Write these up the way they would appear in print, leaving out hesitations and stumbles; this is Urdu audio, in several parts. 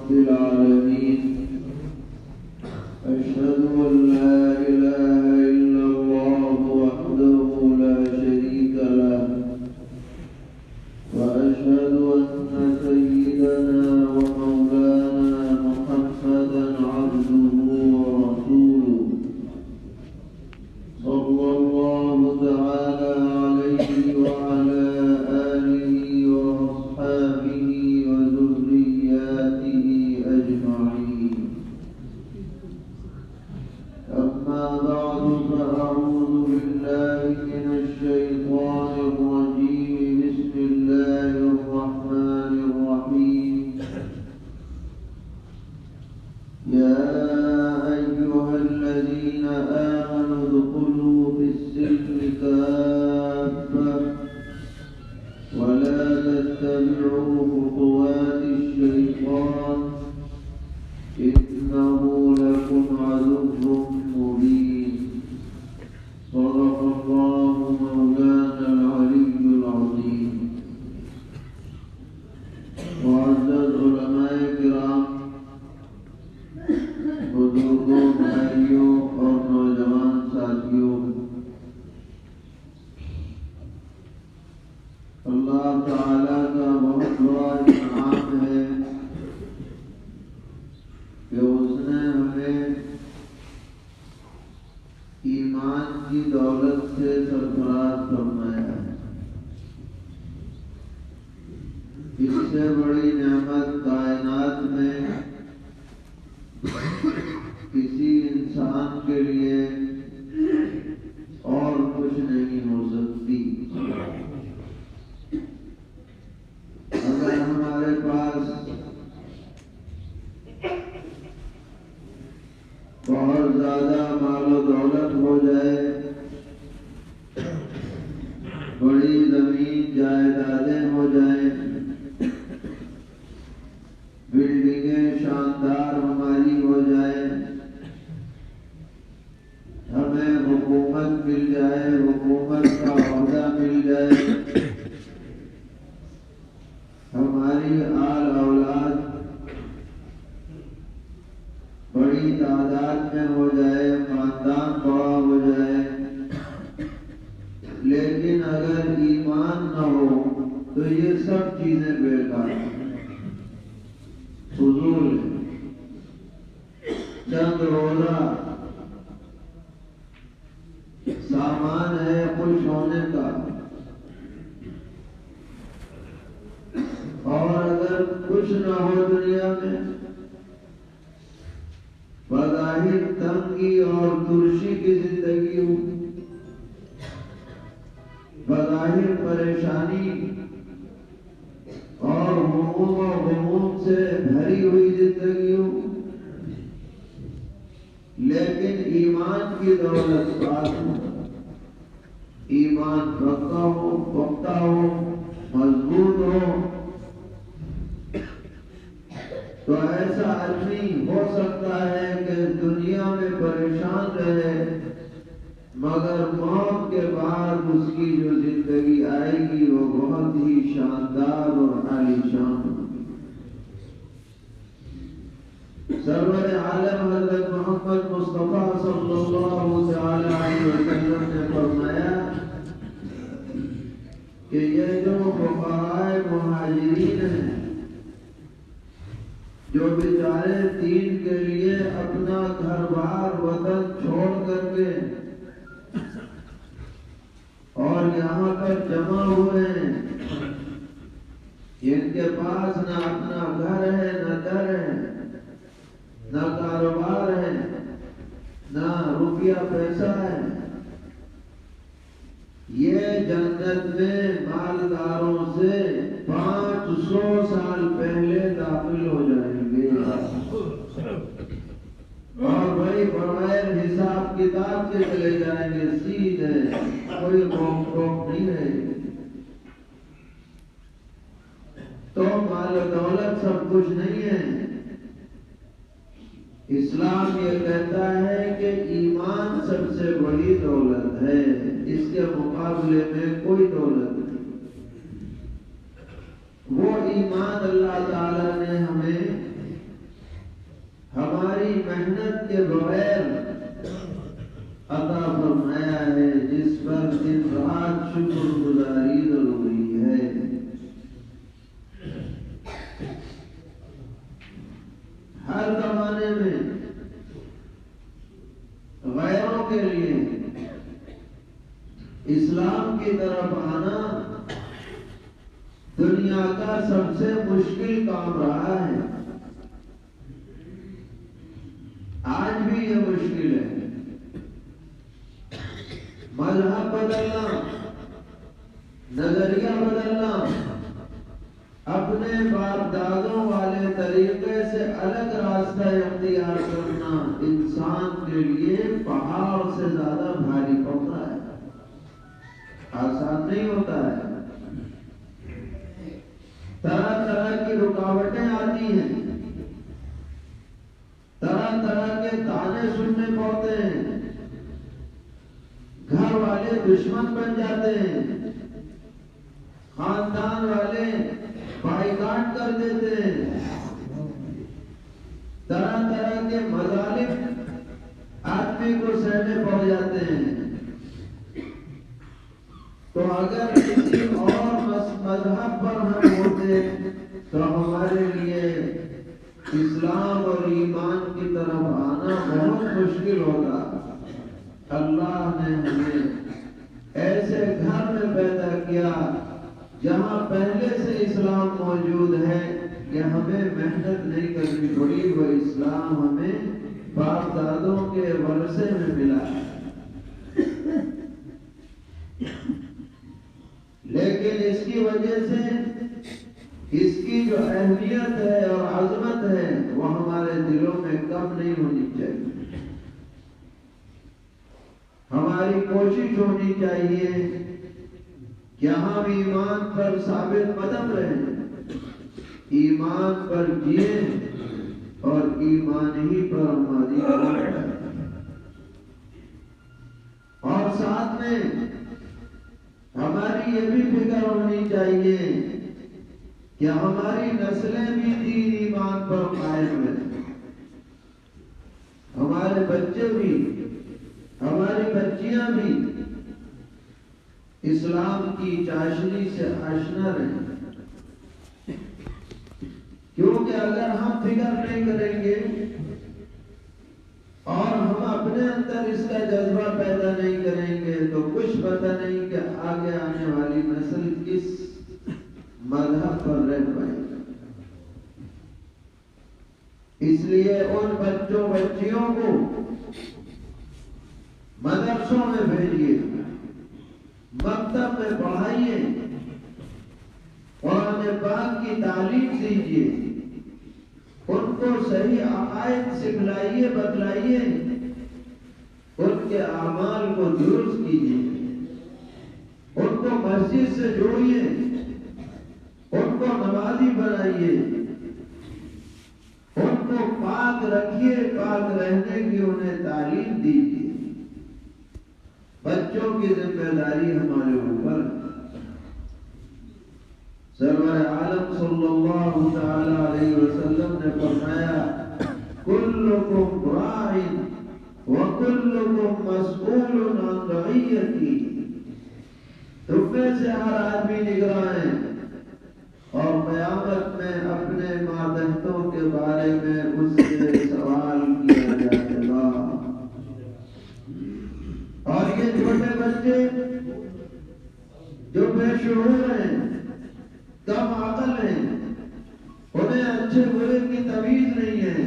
رب العالمين أشهد أن لا إله إلا الله وحده لا شريك له وأشهد أن سيدنا ومولانا محمدا عبده ورسوله صلى الله تعالى عليه وعلى آله وأصحابه وذرياته أجمعين. أما بعد فأعوذ بالله من الشيطان الرجيم. بسم الله الرحمن الرحيم. يا أيها الذين آمنوا ادخلوا في السلم كافة ولا تتبعوا خطوات الشيطان إنه لكم عدو مبين. صدق الله مولانا العلي العظيم. معزز علماء کرام، بزرگوں، بھائیوں اور نوجوان ساتھیوں، اللہ تعالیٰ کا بہت بڑا انعام ہے کہ اس نے ہمیں ایمان کی دولت سے سرفراز فرمایا ہے۔ اس سے بڑی نعمت کائنات میں کسی انسان کے لیے اور کچھ نہیں ہو سکتی۔ اگر ہمارے پاس بہت زیادہ مال و دولت ہو جائے، بڑی زمین جائیدادیں ہو جائیں، بلڈنگیں شاندار ہماری ہو جائیں، ہمیں حکومت مل جائے، حکومت کا عہدہ مل جائے، ہماری آل اولاد بڑی تعداد میں ہو جائے، خاندان بڑا ہو جائے، لیکن اگر ایمان نہ ہو تو یہ سب چیزیں بیکار ہیں، فضول ہے۔ چند روزہ سامان ہے خوش ہونے کا، اور اگر کچھ نہ ہو دنیا میں، بظاہر تنگی اور ترشی کی زندگی ہو، بظاہر پریشانی اور غموم و غموم سے بھری ہوئی زندگی ہو، لیکن ایمان کی دولت پاس ہو، ایمان پختہ ہو، پختہ ہو، مضبوط ہو، تو ایسا آدمی ہو سکتا ہے کہ دنیا میں پریشان رہے، مگر موت کے بعد اس کی جو زندگی آئے گی وہ بہت ہی شاندار اور عالیشان ہوگی۔ سرور عالم حضرت محمد مصطفیٰ صلی اللہ تعالی علیہ وسلم نے فرمایا کہ یہ جو فقراء مہاجرین ہیں، جو بیچارے دین کے لیے اپنا گھر بار وطن چھوڑ کر کے اور یہاں پر جمع ہوئے ہیں، ان کے پاس نہ اپنا گھر ہے، نہ در ہے، نہ کاروبار ہے، نہ روپیہ پیسہ ہے، یہ جنت میں مالداروں سے 500 سال پہلے داخل ہو جائیں گے، اور بھائی بغیر حساب کتاب کے چلے جائیں گے، سیدھے، کوئی روک ٹوک نہیں رہے گی۔ تو مال و دولت سب کچھ نہیں ہے۔ اسلام یہ کہتا ہے کہ ایمان سب سے بڑی دولت ہے، اس کے مقابلے میں کوئی دولت نہیں۔ وہ ایمان اللہ تعالی نے ہمیں کے بغیر عطا فرمایا ہے، جس پر دن رات شکر گزاری ضروری ہے۔ ہر زمانے میں غیروں کے لیے اسلام کی طرف آنا دنیا کا سب سے مشکل کام رہا ہے، آج بھی یہ مشکل ہے۔ مذہب بدلنا، نظریہ بدلنا، اپنے باپ دادوں والے طریقے سے الگ راستہ اختیار کرنا انسان کے لیے پہاڑ سے زیادہ بھاری پڑتا ہے، آسان نہیں ہوتا ہے۔ طرح طرح کی رکاوٹیں آتی ہیں، طرح طرح کے تانے سننے پڑتے ہیں، گھر والے دشمن بن جاتے ہیں، خاندان والے بائیکاٹ کر دیتے ہیں، طرح طرح کے مظالم آدمی کو سہنے پڑ جاتے ہیں۔ تو اگر کسی اور مذہب پر ہم ہوتے تو ہمارے لیے اسلام اور ایمان کی طرف آنا بہت مشکل ہوگا۔ اللہ نے ہمیں ایسے گھر میں پیدا کیا جہاں پہلے سے اسلام موجود ہے کہ ہمیں محنت نہیں کرنی پڑی، وہ اسلام ہمیں باپ دادوں کے ورثے میں ملا ہے۔ لیکن اس کی وجہ سے اس کی جو اہمیت ہے اور عظمت ہے وہ ہمارے دلوں میں کم نہیں ہونی چاہیے۔ ہماری کوشش ہونی چاہیے کہ ہم ایمان پر ثابت قدم رہیں، ایمان پر جئیں اور ایمان ہی پر ہماری رہیں۔ اور ساتھ میں ہماری یہ بھی فکر ہونی چاہیے کہ ہماری نسلیں بھی دین ایمان پر قائم رہیں، ہمارے بچے بھی، ہماری بچیاں بھی اسلام کی چاشنی سے آشنا رہیں۔ کیونکہ اگر ہم فکر نہیں کریں گے اور ہم اپنے اندر اس کا جذبہ پیدا نہیں کریں گے تو کچھ پتہ نہیں کہ آگے آنے والی نسل کس مذہب پر رہ پائے گا۔ اس لیے ان بچوں بچیوں کو مدرسوں میں بھیجیے، مکتب میں پڑھائیے، قرآن پاک کی تعلیم دیجیے، ان کو صحیح عقائد سکھلائیے، بتلائیے، ان کے اعمال کو درست کیجیے، ان کو مسجد سے جوڑیے، ان کو نمازی بنائیے، ان کو پاک رکھیے، پاک رہنے کی انہیں تعلیم دیجیے۔ بچوں کی ذمہ داری ہمارے اوپر ہے۔ سرور عالم صلی اللہ تعالی علیہ وسلم نے فرمایا کلکم راع وکلکم مسئول عن رعیتہ، تم میں سے ہر آدمی نگراں ہے اور قیامت میں اپنے ماتحتوں کے بارے میں اس سے سوال کیا جائے گا۔ اور یہ چھوٹے بچے جو بے شعور ہیں، کم عقل ہیں، انہیں اچھے برے کی تمیز نہیں ہے،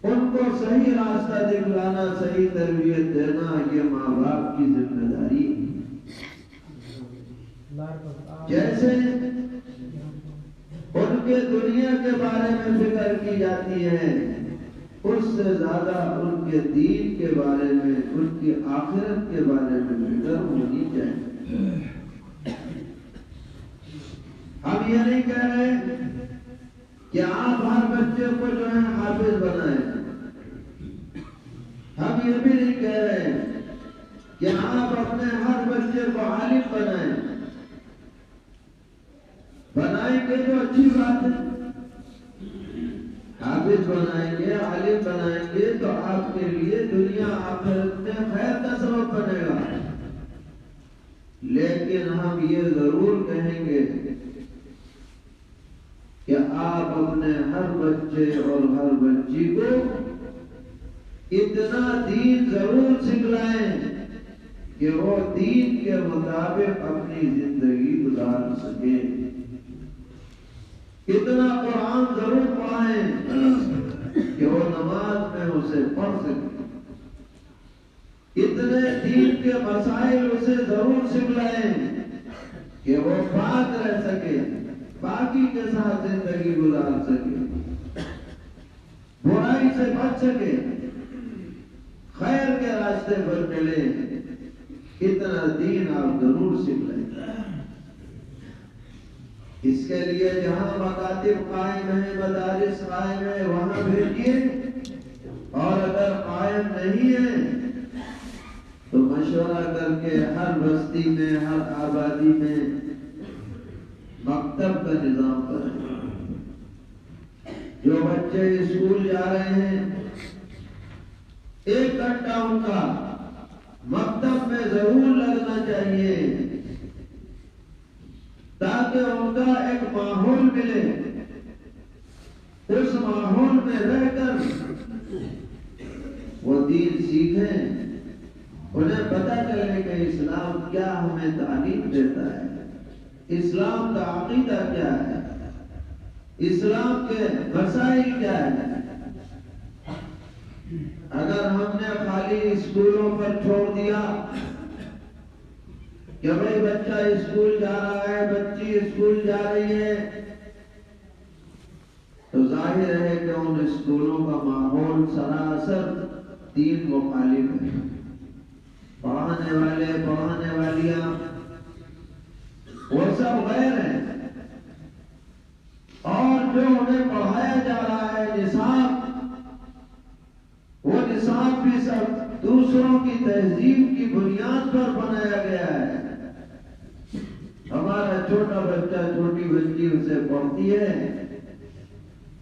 ان کو صحیح راستہ دکھلانا، صحیح تربیت دینا یہ ماں باپ کی ذمہ داری ہے۔ جیسے ان کے دنیا کے بارے میں فکر کی جاتی ہے، اس سے زیادہ ان کے دین کے بارے میں، ان کی آخرت کے بارے میں فکر ہونی چاہیے۔ ہم یہ نہیں کہہ رہے کہ آپ ہر بچے کو جو ہے حافظ بنائیں، ہم یہ بھی نہیں کہہ رہے کہ آپ اپنے ہر بچے کو عالم بنائیں، بنائیں گے تو اچھی بات ہے، حافظ بنائیں گے، عالم بنائیں گے تو آپ کے لیے دنیا آخرت میں خیر کا سبب بنے گا، لیکن ہم یہ ضرور کہیں گے کہ آپ اپنے ہر بچے اور ہر بچی کو اتنا دین ضرور سکھلائیں کہ وہ دین کے مطابق اپنی زندگی گزار سکے، اتنا قرآن ضرور پڑھائیں کہ وہ نماز میں اسے پڑھ سکے، اتنے دین کے مسائل اسے ضرور سکھلائیں کہ وہ پاک رہ سکے، باقی کے ساتھ زندگی گزار سکے، برائی سے بچ سکے، خیر کے راستے پر چلے، اتنا دین آپ ضرور سکھلائیں۔ اس کے لیے جہاں مکاتب قائم ہیں، مدارس قائم ہیں، وہاں بھیجیے، اور اگر قائم نہیں ہے تو مشورہ کر کے ہر بستی میں، ہر آبادی میں مکتب کا نظام کریں۔ جو بچے اسکول جا رہے ہیں 1 گھنٹہ ان کا مکتب میں ضرور لگنا چاہیے، تاکہ ان کا ایک ماحول ملے، اس ماحول میں رہ کر وہ دین سیکھیں، انہیں پتہ چلے کہ اسلام کیا ہمیں تعلیم دیتا ہے، اسلام کا عقیدہ کیا ہے، اسلام کے مسائل کیا ہے۔ اگر ہم نے خالی اسکولوں پر چھوڑ دیا کہ بھائی بچہ اسکول جا رہا ہے، بچی اسکول جا رہی ہے، تو ظاہر ہے کہ ان اسکولوں کا ماحول سراسر دین مخالف ہے، پڑھانے والے، پڑھانے والیاں وہ سب غیر ہیں، اور جو انہیں پڑھایا جا رہا ہے نصاب، وہ نصاب بھی سب دوسروں کی تہذیب کی بنیاد پر بنایا گیا ہے۔ ہمارا چھوٹا بچہ، چھوٹی بچی اسے پڑھتی ہے،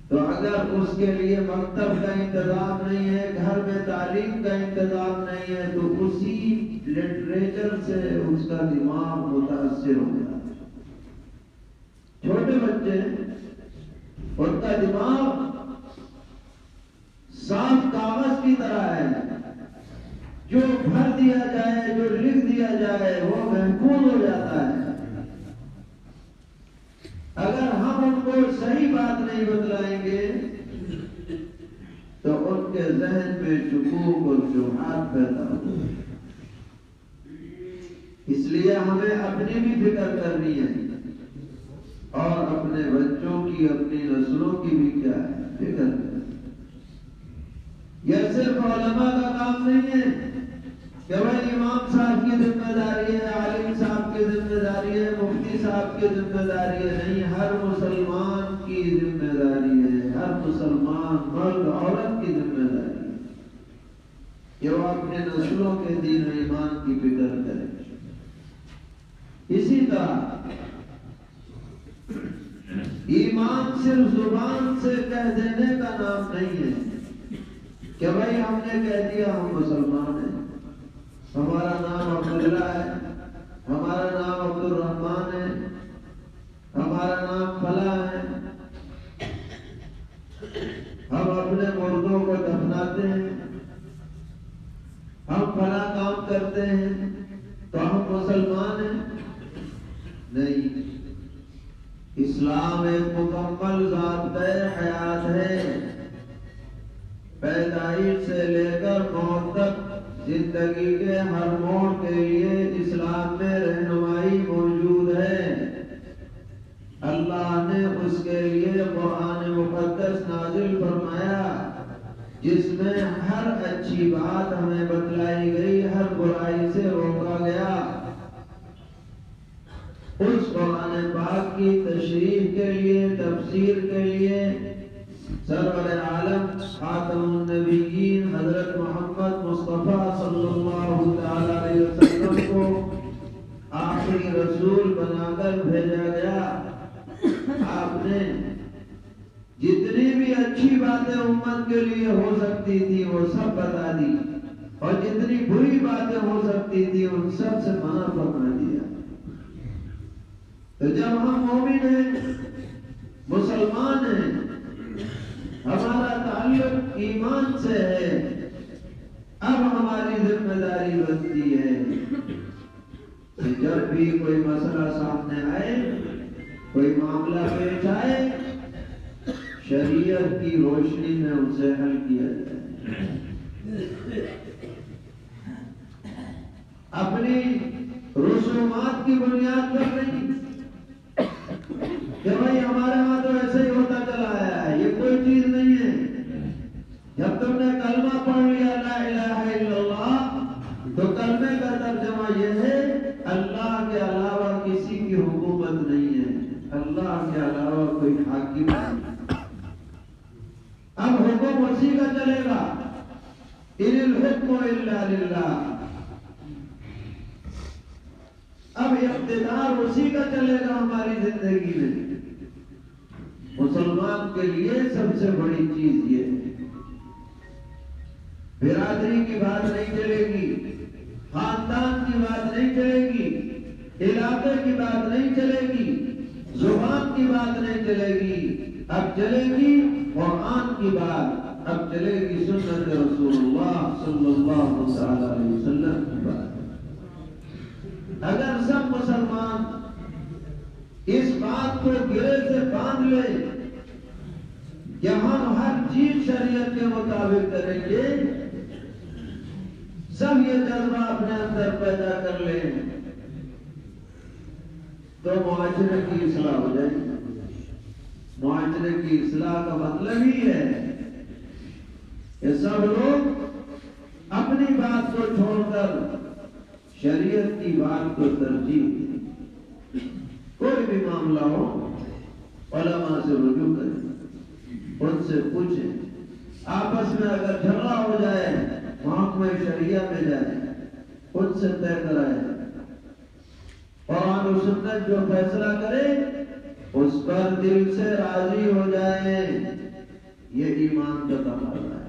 تو اگر اس کے لیے مکتب کا انتظام نہیں ہے، گھر میں تعلیم کا انتظام نہیں ہے، تو اسی لٹریچر سے اس کا دماغ متاثر ہوگا۔ چھوٹے بچے، ان کا دماغ صاف کاغذ کی طرح ہے، جو بھر دیا جائے، جو لکھ دیا جائے وہ محفوظ ہو جاتا ہے۔ اگر ہم ان کو صحیح بات نہیں بتلائیں گے تو ان کے ذہن میں شکوک اور شبہات پیدا ہوگی۔ اس لیے ہمیں اپنی بھی فکر کرنی ہے، اور اپنے بچوں کی، اپنی نسلوں کی بھی کیا ہے، فکر کرنی۔ یہ صرف علماء کا کام نہیں ہے کہ بھائی امام صاحب کی ذمہ داری ہے، عالم صاحب کی ذمہ داری ہے، مفتی صاحب کی ذمہ داری ہے، نہیں، ہر مسلمان کی ذمہ داری ہے، ہر مسلمان مرد عورت کی ذمہ داری ہے کہ وہ اپنے نسلوں کے دین و ایمان کی فکر کرے۔ اسی طرح ایمان صرف زبان سے کہہ دینے کا نام نہیں ہے کہ بھائی ہم نے کہہ دیا ہم مسلمان ہیں، ہمارا نام عبداللہ ہے، ہمارا نام عبد الرحمن ہے، ہمارا نام فلاں ہے، ہم اپنے مردوں کو دفناتے ہیں، ہم فلاں کام کرتے ہیں تو ہم مسلمان ہیں۔ نہیں، اسلام ایک مکمل ضابطۂ حیات ہے، پیدائش سے لے کر موت تک زندگی کے ہر موڑ کے لیے اسلام میں رہنمائی موجود ہے۔ اللہ نے اس کے لیے قرآن مقدس نازل فرمایا، جس میں ہر اچھی بات ہمیں بتلائی گئی، ہر برائی سے روکا گیا۔ اس قرآن پاک کی تشریح کے لیے، تفسیر کے لیے سرور عالم خاتم النبیین حضرت محمد مصطفیٰ صلی اللہ تعالی علیہ وسلم کو آخری رسول بنا کر بھیجا گیا۔ آپ نے جتنی بھی اچھی بات باتیں امت کے لیے ہو سکتی تھی وہ سب بتا دی، اور جتنی بری باتیں ہو سکتی تھی ان سب سے منع فرما دیا۔ تو جب ہم مومن ہیں، مسلمان ہیں، ہمارا تعلق ایمان سے ہے، اب ہماری ذمہ داری بنتی ہے کہ جب بھی کوئی مسئلہ سامنے آئے، کوئی معاملہ پیش آئے، شریعت کی روشنی میں اسے حل کیا جائے۔ اپنی رسومات کی بنیاد پر نہیں کہ بھائی ہمارے ہاں تو ایسے ہی ہوتا چلا آیا ہے، یہ کوئی چیز نہیں ہے۔ جب تم نے کلمہ پڑھ لیا لا الہ الا اللہ، تو کلمے کا ترجمہ یہ ہے اللہ کے علاوہ کسی کی حکومت نہیں ہے، اللہ کے علاوہ کوئی حاکم نہیں۔ اب حکم اسی کا چلے گا، ان الحکم الا للہ۔ اب اقتدار اسی کا چلے گا ہماری زندگی میں۔ مسلمان کے لیے سب سے بڑی چیز یہ ہے، برادری کی بات نہیں چلے گی، خاندان کی بات نہیں چلے گی، علاقے کی بات نہیں چلے گی، زبان کی بات نہیں چلے گی، اب چلے گی قرآن کی بات، اب چلے گی سنت رسول اللہ صلی اللہ علیہ وسلم کی بات۔ اگر سب مسلمان اس بات کو گرے سے باندھ لے کہ ہم ہر چیز شریعت کے مطابق کریں گے، سب یہ جذبہ اپنے اندر پیدا کر لیں، تو معاشرے کی اصلاح ہو جائے گی۔ معاشرے کی اصلاح کا مطلب ہی ہے کہ سب لوگ اپنی بات کو چھوڑ کر شریعت کی بات کو ترجیح دیں۔ کوئی بھی معاملہ ہو علماء سے رجوع کریں، ان سے پوچھیں، آپس میں اگر جھگڑا ہو جائے محکمہ شریعہ میں جائے، ان سے طے کرائے، قرآن و سنت جو فیصلہ کرے اس پر دل سے راضی ہو جائے، یہ ایمان کا تقاضا ہے۔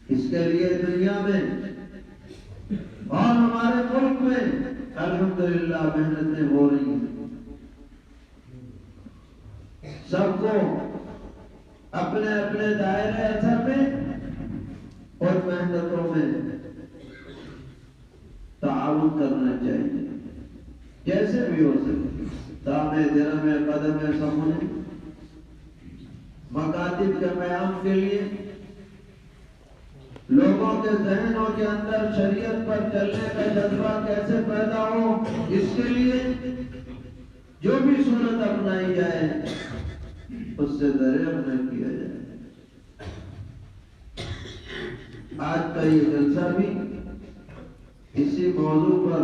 اس کے لیے دنیا میں اور ہمارے ملک میں الحمدللہ محنتیں ہو رہی ہیں۔ سب کو اپنے اپنے دائرے اثر میں اور محنتوں میں تعاون کرنا چاہیے، جیسے بھی ہو سکے، دامے درمے قدمے سمجھے۔ مکاتب کے قیام کے لیے لوگوں کے ذہنوں کے اندر شریعت پر چلنے کا جذبہ کیسے پیدا ہو، اس کے لیے جو بھی صورت اپنائی جائے اس سے درگزر نہ کیا جائے۔ آج کا یہ جلسہ بھی اسی موضوع پر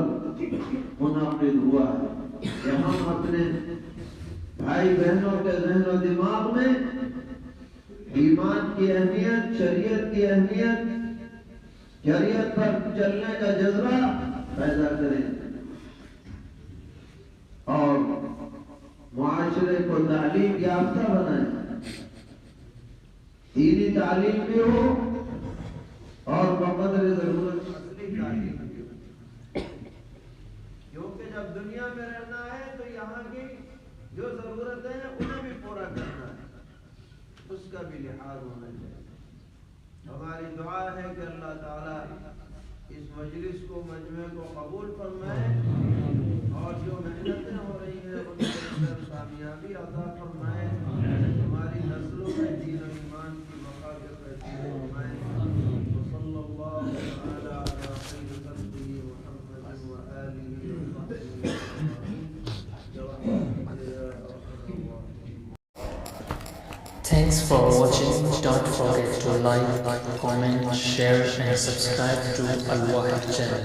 منعقد ہوا ہے کہ ہم اپنے بھائی بہنوں کے ذہن و دماغ میں ایمان کی اہمیت، شریعت کی اہمیت، شریعت پر چلنے کا جذبہ پیدا کریں اور معاشرے کو تعلیم یافتہ بنائیں۔ دینی تعلیم بھی ہو اور بقدر ضرورت اصلی تعلیم بھی ہو، کیونکہ جب دنیا میں رہنا ہے تو یہاں کی جو ضرورتیں ہیں انہیں بھی پورا کرنا ہے، اس کا بھی لحاظ ہونا چاہیے۔ ہماری دعا ہے کہ اللہ تعالیٰ اس مجلس کو، مجمع کو قبول فرمائے اور جو محنتیں ہو رہی ہیں ان کے اندر کامیابی عطا فرمائے، ہماری نسلوں میں دین و ایمان کی مقاصد نصیب فرمائے۔ وصلی اللہ تعالی علی خیر خلقہ محمد وآلہ وصحبہ Thanks for watching. Don't forget to like, comment, share and subscribe to Al Wahid channel.